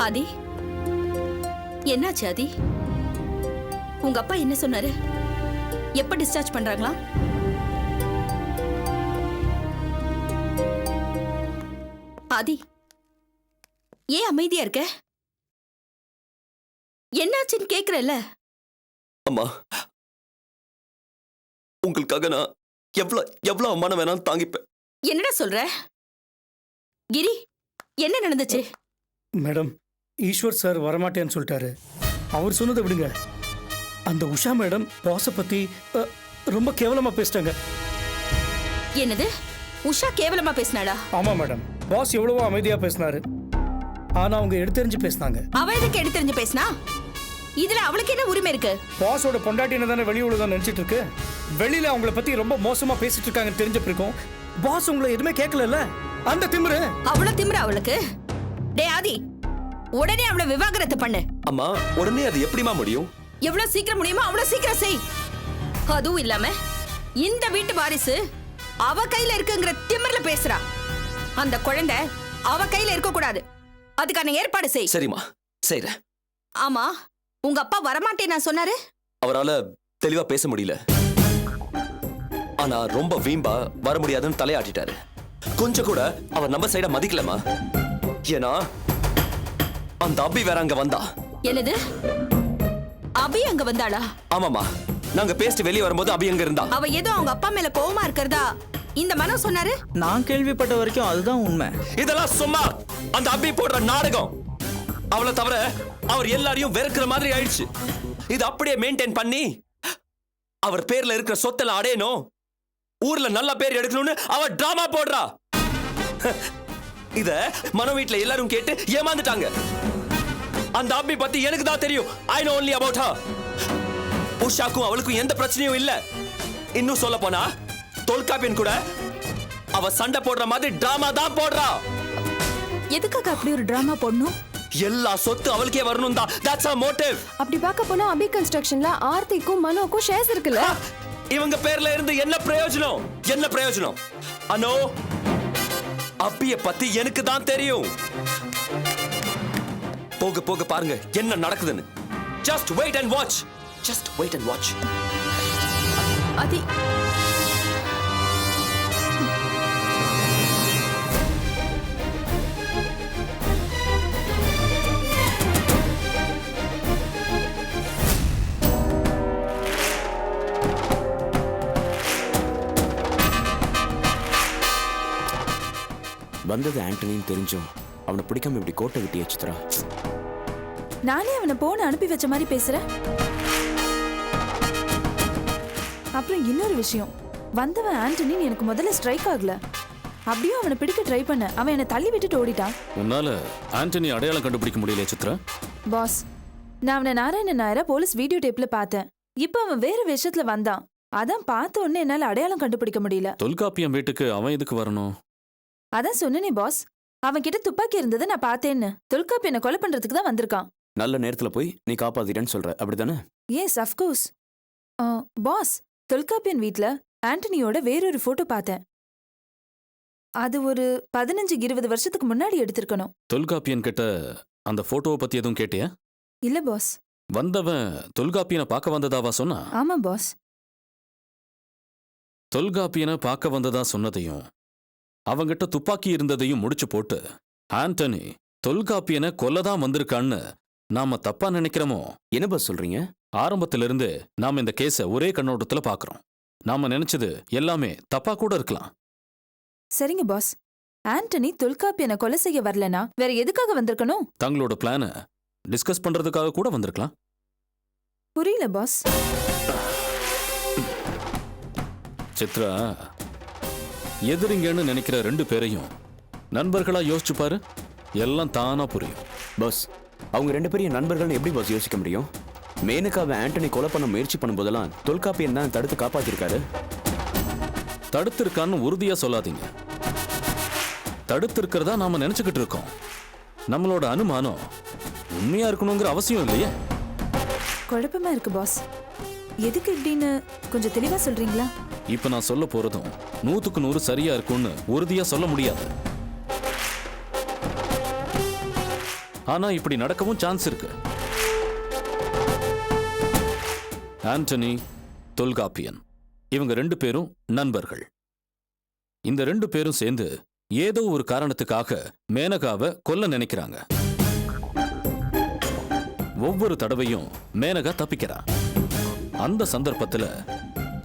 ஆதி, என்னாச்சு ஆதி? உங்க அப்பா என்ன சொன்னாரு? எப்ப டிஸ்சார்ஜ் பண்றாங்களா? ஆதி, ஏன் அமைதியா இருக்க? என்னாச்சுன்னு கேக்குறல்ல? அம்மா, உங்களுக்காக நான் எவ்வளவு அவமானம் வேணாலும் தாங்கிப்பேன். என்னடா சொல்ற? கிரி, என்ன நடந்துச்சு? மேடம், ஈஸ்வர் சார் வரமாட்டேன்னு சொல்லிட்டாரு. அவர் சொன்னதை விடுங்க. அந்த உஷா மேடம் பாஸை பத்தி ரொம்ப கேவலமா பேசிட்டாங்க. என்னது? உஷா கேவலமா பேசினாடா? ஆமா மேடம், பாஸ் எவ்வளவோ அமைதியா பேசினாரு. ஆனா அவங்க எடுத்தெறிஞ்சு பேசினாங்க. அவ எதுக்கு எடுத்தெறிஞ்சு பேசினா? இதுல அவளுக்கு என்ன உரிமை இருக்கு? பாஸோட பொண்டாட்டின தானே வெளி உலகம் நினைச்சிட்டு இருக்கு. வெளியில அவங்கள பத்தி ரொம்ப மோசமா பேசிட்டு இருக்காங்கன்னு தெரிஞ்சப்பிருக்கும் பாஸ் உங்களை எதுவுமே கேட்கல. அந்த திமிரு அவ்வளவு திமிரு அவளுக்கு. டே ஆதி, உடனே அவளை விவாகரத்து பண்ணு. அம்மா, உடனே அது எப்படிமா முடியும்? எவ்வளவு சீக்கிரம் முடியுமோ அவ்வளவு சீக்கிரம் செய். அதுவும் இல்லாம இந்த வீட்டு வாரிசு அவ கையில இருக்குங்கிற திமிர்ல பேசுறா. அந்த குழந்தை அவ கையில இருக்க கூடாது. அதுக்கான ஏற்பாடு செய். சரிம்மா, செய்றேன். ஆமா, உங்க அப்பா வரமாட்டேன் நான் சொன்னாரு. அவரால தெளிவா பேச முடியல. ஆனா ரொம்ப வீம்பா வர முடியாதுன்னு தலையாட்டிட்டாரு. கொஞ்சம் கூட அவர் நம்ம சைட மதிக்கலமா. ஏன்னா அந்த அபி வேற அங்க வந்தா. என்னது? அபி அங்க வந்தாளா? ஆமாமா, நாங்க பேசிட்டு வெளியே வரும்போது அபி அங்க இருந்தா. அவ ஏதோ அவங்க அப்பா மேல கோவமா இருக்கிறதா இந்த மனோ சொன்னாரு. நான் கேள்விப்பட்ட வரைக்கும் அதுதான் உண்மை. இதெல்லாம் சும்மா அந்த அபி போடுற நாடகம். அவளை தவிர அவர் எல்லாரையும் வெறுக்கிற மாதிரி ஆயிடுச்சு. இது அப்படியே மெயின்டைன் பண்ணி அவர் பேர்ல இருக்கிற சொத்தெல்லாம் அடையணும், ஊர்ல நல்ல பேர் எடுக்கணும்னு அவர் டிராமா போடுறா. இத மனோ வீட்ல எல்லாரும் கேட்டு ஏமாந்துட்டாங்க. அந்த அபி பத்தி எனக்கு தான் தெரியும். I know only about her. உஷாக்கும் அவளுக்கும் எந்த பிரச்சனையும் இல்ல. இன்னும் சொல்ல போனா தொல்காப்பியன் கூட அவ சண்டை போடுற மாதிரி டிராமா தான் போடுறா. எதுக்காக அப்படி ஒரு டிராமா போடணும்? எல்லா சொத்து அவளுக்கே வரணும் தான். That's her motive. அப்படி பார்க்க போனா அபி கன்ஸ்ட்ரக்ஷன்ல ஆர்த்திக்கும் மனோக்கும் ஷேர்ஸ் இருக்குல்ல. இவங்க பேர்ல இருந்து என்ன பிரயோஜனம்? என்ன பிரயோஜனம்? அனோ, அபிய பத்தி எனக்கு தான் தெரியும். போக போக பாருங்க என்ன நடக்குதுன்னு. Just wait and watch. Just wait and watch. அதி, வந்தது ஆண்டனின்னு தெரிஞ்சும் அவனை பிடிக்காம இப்படி கோட்டை விட்டிய சித்ரா. நானே அவனை போன அனுப்பி வச்ச மாதிரி பேசுறேன். அப்புறம் இன்னொரு விஷயம், வந்தவன் ஆண்டனின்னு எனக்கு முதல்ல ஸ்ட்ரைக் ஆகல. அப்படியும் அவனை பிடிக்க ட்ரை பண்ண, அவன் என்னை தள்ளி விட்டுட்டு ஓடிட்டான். உன்னால ஆண்டனி அடையாளம் கண்டுபிடிக்க முடியல சித்ரா. பாஸ், நான் அவனை நாராயணன் நாயரை போலீஸ் வீடியோ டேப்ல பார்த்தேன். இப்ப அவன் வேற விஷயத்துல வந்தான். அதான் பார்த்த உடனே என்னால அடையாளம் கண்டுபிடிக்க முடியல. தொல்காப்பியம் வீட்டுக்கு அவன் எதுக்கு வரணும்? அதான் சொன்னனே பாஸ், அவன் கிட்ட துப்பாக்கி இருந்ததை நான் பார்த்தேன்னு. தொல்காப்பியனை கொலை பண்றதுக்கு தான் வந்திருக்கான். நல்ல நேரத்துல போய் நீ காப்பாத்திட்டேன்னு சொல்ற, அப்படித்தானே? S, of course. பாஸ், தொல்காப்பியன் வீட்ல ஆண்டனியோட வேறொரு போட்டோ பார்த்தேன். அது ஒரு 15-20 வருஷத்துக்கு முன்னாடி எடுத்திருக்கணும். தொல்காப்பியன் கிட்ட அந்த போட்டோவை பத்தி எதுவும் கேட்டியா? இல்ல பாஸ். வந்தவன் தொல்காப்பியனை பார்க்க வந்ததாவா சொன்னா? ஆமா பாஸ். தொல்காப்பியனை பார்க்க வந்ததா சொன்னதையும் அவங்கிட்ட துப்பாக்கி இருந்ததையும் முடிச்சு போட்டு ஆண்டனி தொல்காப்பியனை கொல்லதான் வந்திருக்கான்னு நாம தப்பா நினைக்கிறோமோ? என்ன பாஸ் சொல்றீங்க? ஆரம்பத்திலிருந்து நாம இந்த கேஸ ஒரே கண்ணோட்டத்துல பாக்குறோம். நாம நினைச்சது எல்லாமே தப்பா கூட இருக்கலாம். சரிங்க பாஸ், ஆண்டனி தொல்காப்பியனை கொலை செய்ய வரலனா வேற எதுக்காக வந்திருக்கணும்? தங்களோட பிளான டிஸ்கஸ் பண்றதுக்காக கூட வந்திருக்கலாம். புரியல பாஸ். சித்ரா, எதிரிங்கன்னு நினைக்கிற 2 பேரையும் நண்பர்களா யோசிச்சு பாரு, எல்லாம் தானா புரியும். பாஸ், அவங்க 2 பேரையும் நண்பர்கள்னு எப்படி பாஸ் யோசிக்க முடியும்? மேனுக்காவை ஆண்டனி கொலை பண்ண முயற்சி பண்ணும்போதெல்லாம் தொல்காப்பியன் தான் தடுத்து காப்பாத்திருக்காரு. தடுத்திருக்கான்னு உறுதியா சொல்லாதீங்க. தடுத்திருக்கிறதா நாம நினைச்சுக்கிட்டு இருக்கோம். நம்மளோட அனுமானம் உண்மையா இருக்கணுங்கிற அவசியம் இல்லையே. குழப்பமா இருக்கு பாஸ். எதுக்கு இப்படின்னு கொஞ்சம் தெளிவா சொல்றீங்களா? இப்ப நான் சொல்ல போறதும் 100க்கு 100 சரியா இருக்கும்னு உறுதியா சொல்ல முடியாது. ஆனா இப்படி நடக்கவும் சான்ஸ் இருக்கு. ஆண்டனி, தொல்காப்பியன் இவங்க 2 பேரும் நண்பர்கள். இந்த 2 பேரும் சேர்ந்து ஏதோ ஒரு காரணத்துக்காக மேனகாவை கொல்ல நினைக்கிறாங்க. ஒவ்வொரு தடவையும் மேனகா தப்பிக்கிறா. அந்த சந்தர்ப்பத்துல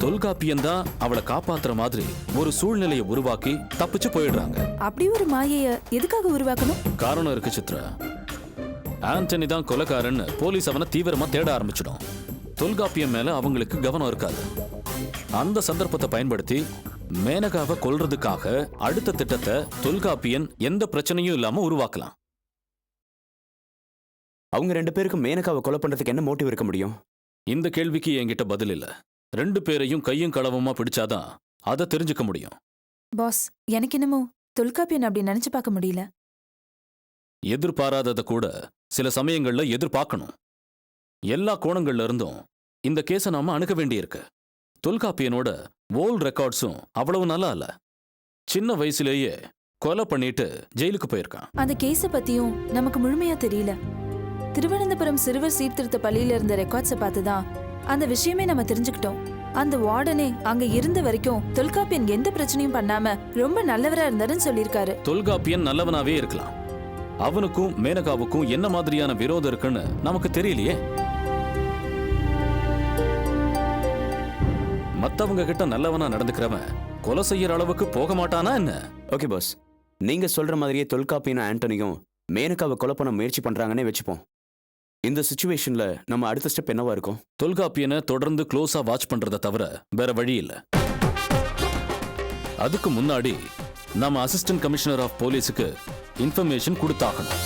தொல்காப்பியன் தான் அவளை காப்பாத்துற மாதிரி ஒரு சூழ்நிலையை உருவாக்கி தப்பிச்சு போயிடுறாங்க. அப்படி ஒரு மாயைய எதுக்காக உருவாக்கணும்? காரணம் இருக்கு சித்ரா. ஆண்டனி தான் கொலைக்காரன்னு போலீஸ் அவனை தீவிரமா தேட ஆரம்பிச்சிடும். தொல்காப்பியன் மேல அவங்களுக்கு கவனம் இருக்காது. அந்த சந்தர்ப்பத்தை பயன்படுத்தி மேனகாவை கொல்றதுக்காக அடுத்த திட்டத்தை தொல்காப்பியன் எந்த பிரச்சனையும் இல்லாம உருவாக்கலாம். அவங்க 2 பேருக்கும் மேனகாவை கொலை பண்றதுக்கு என்ன மோட்டிவ் இருக்க முடியும்? இந்த கேள்விக்கு என்கிட்ட பதில் இல்ல. 2 பேரையும் கையும் களவுமா பிடிச்சாதான் அதை தெரிஞ்சுக்க முடியும். பாஸ், எனக்கு என்னமோ தொல்காப்பியன் அப்படி நினைச்சு பார்க்க முடியல. எதிர்பாராததை கூட சில சமயங்கள்ல எதிர்பார்க்கணும். எல்லா கோணங்கள்ல இருந்தும் இந்த கேஸை நாம அணுக வேண்டியிருக்கு. தொல்காப்பியனோட ஓல்ட் ரெக்கார்ட்ஸும் அவ்வளவு நல்லா இல்ல. சின்ன வயசுலேயே கொலை பண்ணிட்டு ஜெயிலுக்கு போயிருக்கான். அந்த கேஸ பத்தியும் நமக்கு முழுமையா தெரியல. திருவனந்தபுரம் சிறுவர் சீர்திருத்த பள்ளியில இருந்த ரெக்கார்ட்ஸை பார்த்துதான் அந்த விஷயமே நம்ம தெரிஞ்சுக்கிட்டோம். அந்த வார்டனே அங்க இருந்த வரைக்கும் தொல்காப்பியன் எந்த பிரச்சனையும் பண்ணாம ரொம்ப நல்லவரா இருந்தாருன்னு சொல்லியிருக்காரு. தொல்காப்பியன் நல்லவனாவே இருக்கலாம். அவனுக்கும் மேனகாவுக்கும் என்ன மாதிரியான விரோதம் இருக்குன்னு நமக்கு தெரியலையே. மத்தவங்க கிட்ட நல்லவனா நடந்துக்கிறவன் கொலை செய்யற அளவுக்கு போக மாட்டானா என்ன? ஓகே பாஸ், நீங்க சொல்ற மாதிரியே தொல்காப்பியனும் ஆண்டனியும் மேனகாவை கொலை பண்ண முயற்சி பண்றாங்கன்னே வச்சுப்போம். இந்த சிச்சுவேஷன்ல நம்ம அடுத்த ஸ்டெப் என்னவா இருக்கும்? தொல்காப்பியனை தொடர்ந்து க்ளோஸா வாட்ச் பண்றதை தவிர வேற வழி இல்ல. அதுக்கு முன்னாடி நாம அசிஸ்டன்ட் கமிஷனர் ஆஃப் போலீஸுக்கு இன்ஃபர்மேஷன் கொடுத்தாகணும்.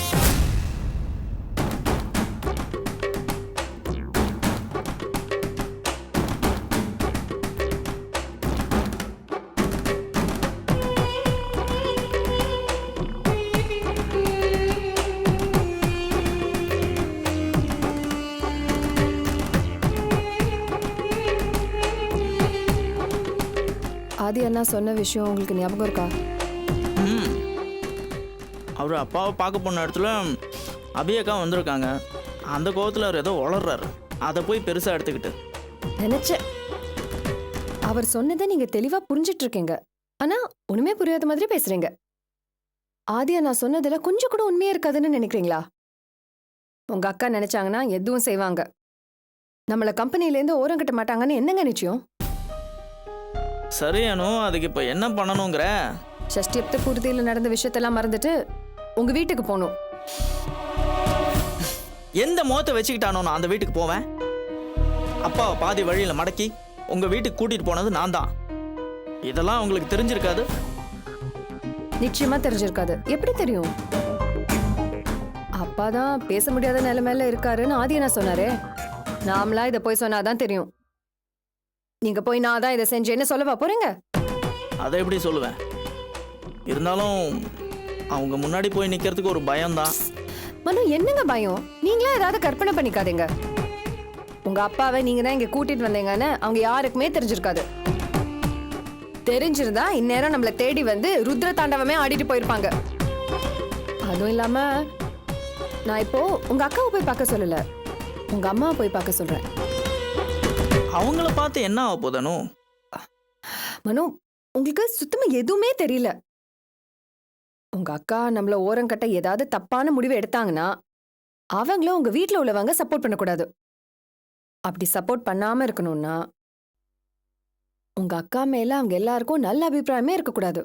ஆதி அண்ணா சொன்ன விஷயம் உங்களுக்கு ஞாபகம் இருக்கா? அவர் அப்பாவை பார்க்க போன இடத்துல அபியக்கா வந்திருக்காங்க. அந்த கோவத்தில் அவர் ஏதோ வளர்றாரு. அதை போய் பெருசாக எடுத்துக்கிட்டு நினைச்சேன். அவர் சொன்னதை நீங்க தெளிவா புரிஞ்சிட்டு இருக்கீங்க, ஆனா ஒண்ணுமே புரியாத மாதிரி பேசுறீங்க. ஆதி அண்ணா சொன்னதுல கொஞ்சம் கூட உண்மையா இருக்காதுன்னு நினைக்கிறீங்களா? உங்க அக்கா நினைச்சாங்கன்னா எதுவும் செய்வாங்க. நம்மள கம்பெனிலேருந்து ஓரம் கட்ட மாட்டாங்கன்னு என்னங்க நிச்சயம்? சரியானோ, அதுக்கு இப்போ என்ன பண்ணணுங்கிற? ஷஷ்டியப்த பூர்த்தியில் நடந்த விஷயத்தெல்லாம் மறந்துட்டு உங்க வீட்டுக்கு போகணும். எந்த முகத்தை வச்சுக்கிட்டானோ நான் அந்த வீட்டுக்கு போவேன்? அப்பாவை பாதி வழியில் மடக்கி உங்க வீட்டுக்கு கூட்டிட்டு போனது நான் தான். இதெல்லாம் உங்களுக்கு தெரிஞ்சிருக்காது. நிச்சயமா தெரிஞ்சிருக்காது. எப்படி தெரியும்? அப்பாதான் பேச முடியாத நிலைமையில இருக்காருன்னு ஆதியனா சொன்னாரே. நாமளா இதை போய் சொன்னாதான் தெரியும். நீங்க போய் நான் தான் இதை செஞ்சேன்னு சொல்லவா போறீங்க? அதை எப்படி சொல்லுவேன்? இருந்தாலும் அவங்க முன்னாடி போய் நிக்கிறதுக்கு ஒரு பயம்தான். மனு, என்னங்க பயம்? நீங்களா ஏதாவது கற்பனை பண்ணிக்காதீங்க. உங்க அப்பாவை நீங்க தான் இங்க கூட்டிட்டு வந்தீங்கன்னு அவங்க யாருக்குமே தெரிஞ்சிருக்காது. தெரிஞ்சிருந்தா இந்நேரம் நம்மள தேடி வந்து ருத்ர தாண்டவமே ஆடிட்டு போயிருப்பாங்க. அதுவும் இல்லாம நான் இப்போ உங்க அக்காவை போய் பார்க்க சொல்லல, உங்க அம்மாவை போய் பார்க்க சொல்றேன். அவங்கள பார்த்து என்ன ஆக போதனோ? மனு, உங்களுக்கு சுத்தமா எதுவுமே தெரியல. உங்க அக்கா நம்மள ஓரங்கட்ட ஏதாவது தப்பான முடிவு எடுத்தாங்கன்னா அவங்களும் உங்க வீட்டுல உள்ளவங்க சப்போர்ட் பண்ணக்கூடாது. அப்படி சப்போர்ட் பண்ணாம இருக்கணும்னா உங்க அக்கா மேல அவங்க எல்லாருக்கும் நல்ல அபிப்பிராயமே இருக்கக்கூடாது.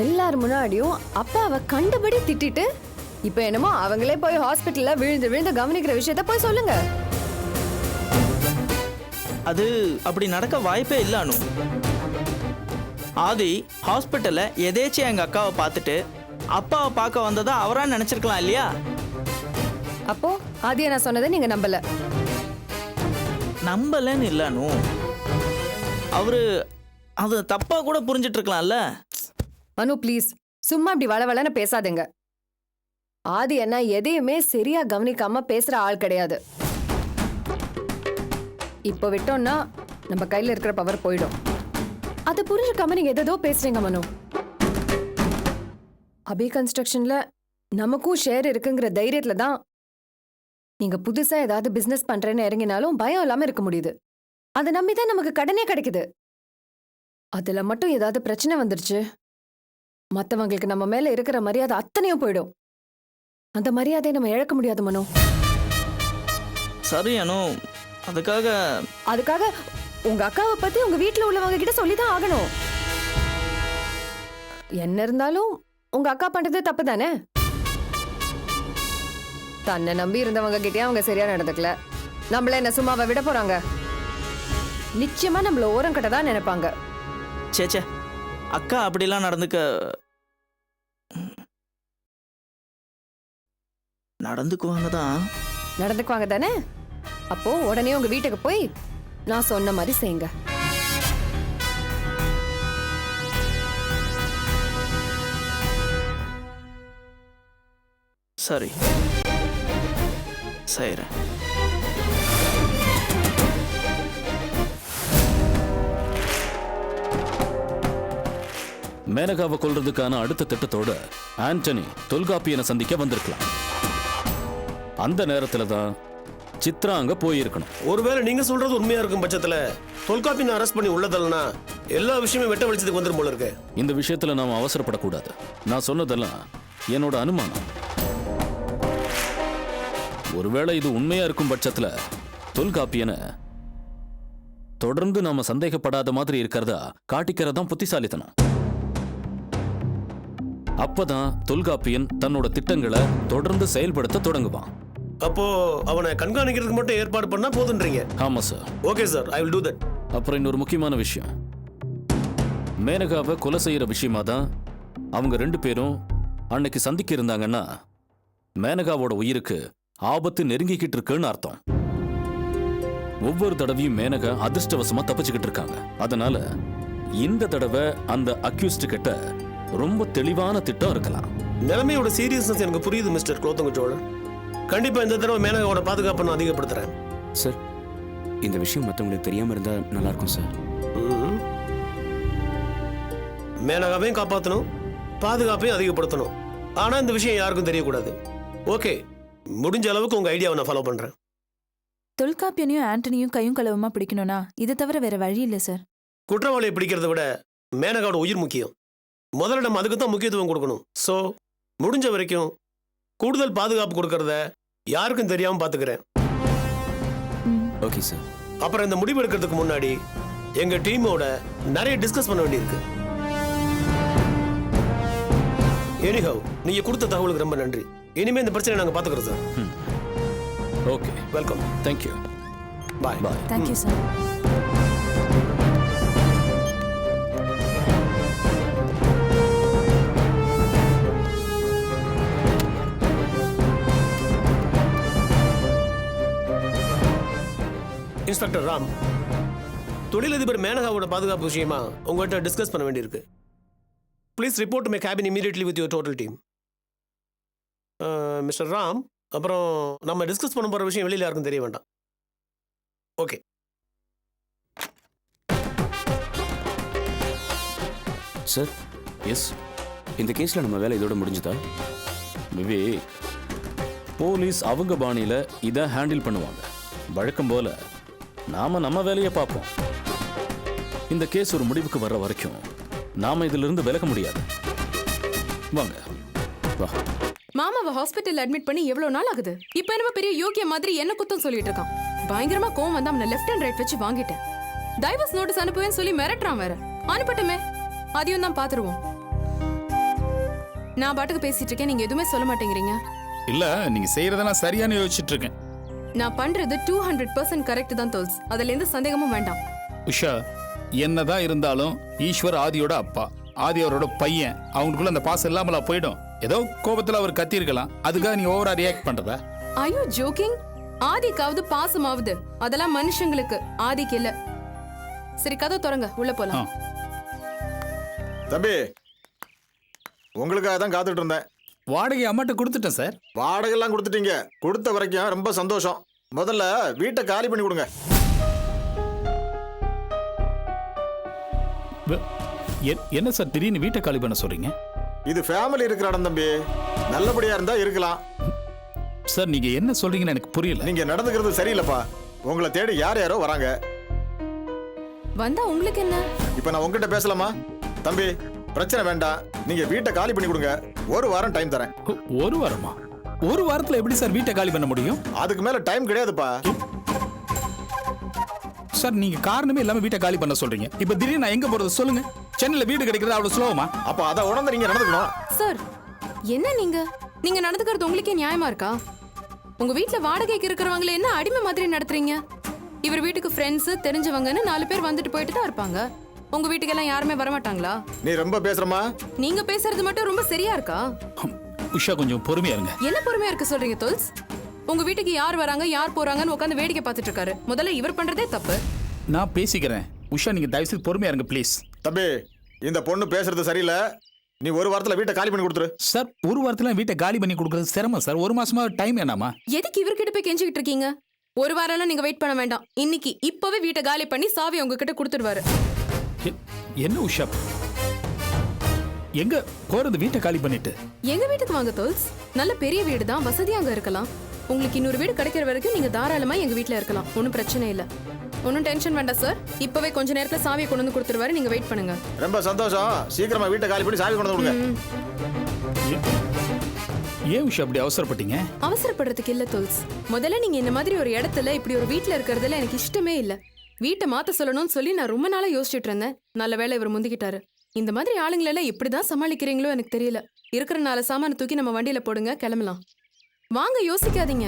எல்லார் முன்னாடியும் அப்பாவை கண்டபடி திட்டிட்டு இப்ப என்னமோ அவங்களே போய் ஹாஸ்பிட்டல்ல விழுந்து விழுந்து கவனிக்கிற விஷயத்த போய் சொல்லுங்க. அது அப்படி நடக்க வாய்ப்பே இல்லானு. ஆதி ஹாஸ்பிட்டல்ல எதேச்சியா எங்க அக்காவை பார்த்துட்டு அப்பாவை பார்க்க வந்ததா அவரா நினைச்சிருக்கலாம் இல்லையா? அப்போ ஆதியா நான் சொன்னதை நீங்க நம்பல? நம்பலன்னு இல்லானு, அவரு அது தப்பா கூட புரிஞ்சிட்டு இருக்கலாம்ல. மனு ப்ளீஸ், சும்மா இப்படி வளவளன்னு பேசாதீங்க. ஆதி என்ன எதையுமே சரியா கவனிக்காம பேசுற ஆள் கிடையாது. இப்போ விட்டோம்னா நம்ம கையில இருக்கிற பவர் போயிடும். அதை புரிஞ்சுக்காம நீங்க எதோ பேசுறீங்க மனு. அபி கன்ஸ்ட்ரக்ஷன்ல நமக்கும் ஷேர் இருக்குங்கிற தைரியத்துல தான் நீங்க புதுசா ஏதாவது பிசினஸ் பண்றேன்னு இறங்கினாலும் பயம் இல்லாம இருக்க முடியுது. அதை நம்பிதான் நமக்கு கடனே கிடைக்குது. அதுல மட்டும் ஏதாவது பிரச்சனை வந்துருச்சு, மத்தவங்களுக்கு நம்ம மேல இருக்கிற மரியாதை அத்தனையும் போயிடும். அந்த மரியாதையை நம்ம இழக்க முடியாது மனோ. சரி அனு, அதுக்காக உங்க அக்காவை பத்தி உங்க வீட்டுல உள்ளவங்க கிட்ட சொல்லிதான் ஆகணும். என்ன இருந்தாலும் உங்க அக்கா பண்றது தப்பு தானே. தன்னை நம்பி இருந்தவங்க கிட்டயே அவங்க சரியா நடந்துக்கல, நம்மள என்ன சும்மாவை விட போறாங்க? நிச்சயமா நம்மள ஓரம் கட்ட தான் நினைப்பாங்க. சேச்சே, அக்கா அப்படிலாம் நடந்துக்குவாங்க தான். நடந்துக்குவாங்க தானே? அப்போ உடனே உங்க வீட்டுக்கு போய் நான் சொன்ன மாதிரி செய்யுங்க. சரி, செய்றேன். மேனகாவை கொல்றதுக்கான அடுத்த திட்டத்தோட ஆண்டனி தொல்காப்பியனை சந்திக்க வந்திருக்கலாம். அந்த நேரத்துல தான் சித்ரா அங்க போயிருக்கணும். ஒருவேளை நீங்க சொல்றது உண்மையா இருக்கும் பட்சத்துல தொல்காப்பியனை அரெஸ்ட் பண்ணி உள்ளதல்னா எல்லா விஷயமும் வெட்ட வெளிச்சத்துக்கு வந்துரும் போல இருக்கு. இந்த விஷயத்துல நாம அவசரப்படக்கூடாது. நான் சொன்னதெல்லாம் என்னோட அனுமானம். ஒருவேளை இது உண்மையா இருக்கும் பட்சத்துல தொல்காப்பியனை தொடர்ந்து நாம சந்தேகப்படாத மாதிரி இருக்கிறதா காட்டிக்கிறதான் புத்திசாலித்தனம். அப்பதான் தொல்காப்பியன் தன்னோட திட்டங்களை தொடர்ந்து செயல்படுத்த தொடங்குவான். அப்போ அவனை கண்காணிக்கிறதுக்கு மட்டும் ஏற்பாடு பண்ணா போதுன்றீங்க? ஆமா sir. Okay sir, I will do that. அப்புறம் இன்னொரு முக்கியமான விஷயம், மேனகாவை கொலை செய்யற விஷயமா தான் அவங்க 2 பேரும் அன்னைக்கு சந்திக்க இருந்தாங்கன்னா மேனகாவோட உயிருக்கு ஆபத்து நெருங்கிக்கிட்டு இருக்குன்னு அர்த்தம். ஒவ்வொரு தடவையும் மேனகா அதிர்ஷ்டவசமா தப்பிச்சுக்கிட்டு இருக்காங்க. அதனால இந்த தடவை அந்த அக்யூஸ்ட் கிட்ட ரொம்ப தெளிவான திட்டம் இருக்கலாம். நிலைமையோட சீரியஸ்னஸ் எனக்கு புரியுது மிஸ்டர் குலோத்துங்க சோழன். கண்டிப்பா இந்த தடவை மேனகாவோட பாதுகாப்பை நான் அதிகப்படுத்துறேன். சார், இந்த விஷயம் மற்றவங்களுக்கு தெரியாம இருந்தா நல்லா இருக்கும் சார். மேனகாவையும் காப்பாற்றணும், பாதுகாப்பையும் அதிகப்படுத்தணும். ஆனா இந்த விஷயம் யாருக்கும் தெரியக்கூடாது. ஓகே, முடிஞ்ச அளவுக்கு உங்க ஐடியாவை நான் ஃபாலோ பண்றேன். தொல்காப்பியனையும் ஆண்டனியும் கையும் களவுமா பிடிக்கணும்னா இதை தவிர வேற வழி இல்லை சார். குற்றவாளியை பிடிக்கிறத விட மேனகாவோட உயிர் முக்கியம். முதல்ல நம்ம அதுக்கு தான் முக்கியத்துவம் கொடுக்கணும். ஸோ முடிஞ்ச வரைக்கும் கூடுதல் பாதுகாப்பு கொடுக்கறத யாருக்கும் தெரியாம பாத்துக்கிறேன். Okay sir. அப்புறம் இந்த முடிவு எடுக்கிறதுக்கு முன்னாடி எங்க டீமோட நிறைய டிஸ்கஸ் பண்ண வேண்டியிருக்கு. எனிஹவ், நீங்க கொடுத்த தகவலுக்கு ரொம்ப நன்றி. இனிமே இந்த பிரச்சனை நாங்க பாத்துக்கிறோம் sir. Okay, welcome. Thank you. Bye. Bye. Thank you sir. Inspector Ram, தொழிலதிபர் மேனகாவோட பாதுகாப்பு விஷயமா உங்கள்கிட்ட டிஸ்கஸ் பண்ண வேண்டியிருக்கு. Please report my cabin immediately with your total team. Mister Ram, அப்புறம் நம்ம டிஸ்கஸ் பண்ண போகிற விஷயம் வெளியில் யாருக்கும் தெரிய வேண்டாம். ஓகே. Sir, yes. இந்த கேஸ்ல நம்ம வேலை இதோட முடிஞ்சுதா? விவேக், போலீஸ் அவங்க பாணியில இதை ஹேண்டில் பண்ணுவாங்க. வழக்கம் போல நாம நம்ம வேலையை பார்ப்போம். இந்த கேஸ் ஒரு முடிவுக்கு வர்ற வரைக்கும் நாம இதிலிருந்து விலக முடியாது. வாங்க. வா. மாமாவை ஹாஸ்பிட்டல் அட்மிட் பண்ணி எவ்வளவு நாள் ஆகுது? இப்போ என்னமோ பெரிய யோகிய மாதிரி என்ன குத்தம் சொல்லிட்டு இருக்கான். பயங்கரமா கோவம் வந்து அவனை லெஃப்ட் அண்ட் ரைட் வச்சு வாங்கிட்டேன். டைவர்ஸ் நோட்டீஸ் அனுப்புவேன்னு சொல்லி மிரட்டுறான் வேற. அனுப்பட்டுமே, அதையும் தான் பாத்துருவோம். நான் பாட்டுக்கு பேசிட்டு இருக்கேன், நீங்க எதுவுமே சொல்ல மாட்டேங்கிறீங்க. இல்ல, நீங்க செய்யறதெல்லாம் சரியானு யோசிச்சுட்டு இருக்கேன். நான் பண்றது 200% கரெக்ட் தான் தோல்ஸ். அதுல எந்த சந்தேகமும் வேண்டாம். உஷா, என்னதான் இருந்தாலும் ஈஸ்வர் ஆதியோட அப்பா, ஆதி அவரோட பையன். அவங்களுக்குள்ள அந்த பாசம் இல்லாமலா போயிடும்? ஏதோ கோபத்துல அவர் கத்தி இருக்கலாம், அதுக்காக நீ ஓவரா ரியாக்ட் பண்றதா? Are you joking? ஆதிக்காவது பாசமாவது, அதெல்லாம் மனுஷங்களுக்கு, ஆதிக்கு இல்ல. சரி, கதை தொடங்க, உள்ள போலாம். தம்பி, உங்களுக்காக தான் காத்துட்டு இருந்தேன். வாடகை அம்மாட்ட கொடுத்துட்டேன் சார். வாடகை எல்லாம் கொடுத்துட்டீங்க. கொடுத்த வரைக்கும் ரொம்ப சந்தோஷம். முதல்ல வீட்டை காலி பண்ணி கொடுங்க. என்ன சார் திடீர்னு வீட்டை காலி பண்ண சொல்றீங்க? இது ஃபேமிலி இருக்கிற இடம் தம்பி. நல்லபடியா இருந்தா இருக்கலாம். சார் நீங்க என்ன சொல்றீங்கன்னு எனக்கு புரியல. நீங்க நடந்துக்கிறது சரியில்லைப்பா. உங்களை தேடி யார் யாரோ வராங்க. வந்தா உங்களுக்கு என்ன? இப்ப நான் உங்ககிட்ட பேசலாமா? தம்பி, பிரச்சனை வேண்டாம். நீங்க வீட்டை காலி பண்ணி கொடுங்க. 1 வாரம் டைம் தரேன். ஒரு வாரமா? ஒரு வாரத்துல எப்படி சார் வீட்டை காலி பண்ண முடியும்? அதுக்கு மேல டைம் கிடையாதுப்பா. சார் நீங்க காரணமே இல்லாம வீட்டை காலி பண்ண சொல்றீங்க. இப்ப திடீர்னு நான் எங்க போறது சொல்லுங்க? சென்னையில வீடு கிடைக்கிறது அவ்வளவு சுலபமா? அப்ப அதை உணர்ந்து நீங்க நடந்துக்கணும். சார் என்ன நீங்க நடந்துக்கிறது உங்களுக்கே நியாயமா இருக்கா? உங்க வீட்ல வாடகைக்கு இருக்கிறவங்கள என்ன அடிமை மாதிரி நடத்துறீங்க? இவர் வீட்டுக்கு ஃப்ரெண்ட்ஸ் தெரிஞ்சவங்கன்னு 4 பேர் வந்துட்டு போயிட்டு தான் இருப்பாங்க. உங்க வீட்டுக்கெல்லாம் யாருமே வரமாட்டாங்களா? நீ ரொம்ப பேசுறமா? நீங்க பேசுறது மட்டும் ரொம்ப சரியா இருக்கா? உஷா கொஞ்சம் பொறுமையா இருங்க. என்ன பொறுமையா இருக்க சொல்றீங்க தோல்ஸ்? உங்க வீட்டுக்கு யார் வராங்க யார் போறாங்கன்னு உட்காந்து வேடிக்கை பார்த்துட்டு இருக்காரு. முதல்ல இவர் பண்றதே தப்பு. நான் பேசிக்கிறேன். உஷா நீங்க தயவு செய்து பொறுமையா இருங்க ப்ளீஸ். தம்பி, இந்த பொண்ணு பேசுறது சரியில்லை. நீ 1 வாரத்துல வீட்டை காலி பண்ணி கொடுத்துரு. சார் ஒரு வாரத்துல வீட்டை காலி பண்ணி கொடுக்கறது சிரமம் சார். 1 மாசமா டைம் வேணாமா? எதுக்கு இவர்கிட்ட போய் கெஞ்சிக்கிட்டு இருக்கீங்க? 1 வாரம்லாம் நீங்க வெயிட் பண்ண வேண்டாம். இன்னைக்கு இப்பவே வீட்டை காலி பண்ணி சாவி உங்ககிட்ட கொடுத்துடுவாரு. என்ன உஷா எங்க போறது? வீட்டை காலி பண்ணிட்டு எங்க வீட்டுக்கு வாங்க தோல்ஸ். நல்ல பெரிய வீடு தான், வசதியா அங்க இருக்கலாம். உங்களுக்கு இன்னொரு வீடு கிடைக்கிற வரைக்கும் நீங்க தாராளமா எங்க வீட்ல இருக்கலாம். ஒன்றும் பிரச்சனை இல்ல. ஒன்றும் டென்ஷன் வேண்டாம் சார். இப்பவே கொஞ்ச நேரத்துல சாவியை கொண்டு வந்து கொடுத்துருவாரு. நீங்க வெயிட் பண்ணுங்க. ரொம்ப சந்தோஷம். சீக்கிரமா வீட்டை காலி பண்ணி சாவி கொண்டு வந்து கொடுங்க. ஏன் உஷா அப்படி அவசரப்பட்டீங்க? அவசரப்படுறதுக்கு இல்ல தோல்ஸ். முதல்ல நீங்க இந்த மாதிரி ஒரு இடத்துல இப்படி ஒரு வீட்ல இருக்கிறதுல எனக்கு இஷ்டமே இல்ல. வீட்டை மாத்த சொல்லணும்னு சொல்லி நான் ரொம்ப நாளா யோசிச்சுட்டு இருந்தேன். நல்ல வேளை இவர் முந்திக்கிட்டாரு. இந்த மாதிரி ஆளுங்களெல்லாம் எப்படிதான் சமாளிக்கிறீங்களோ எனக்கு தெரியல. இருக்கிற 4 சாமான தூக்கி நம்ம வண்டியில போடுங்க, கிளம்பலாம். வாங்க, யோசிக்காதீங்க.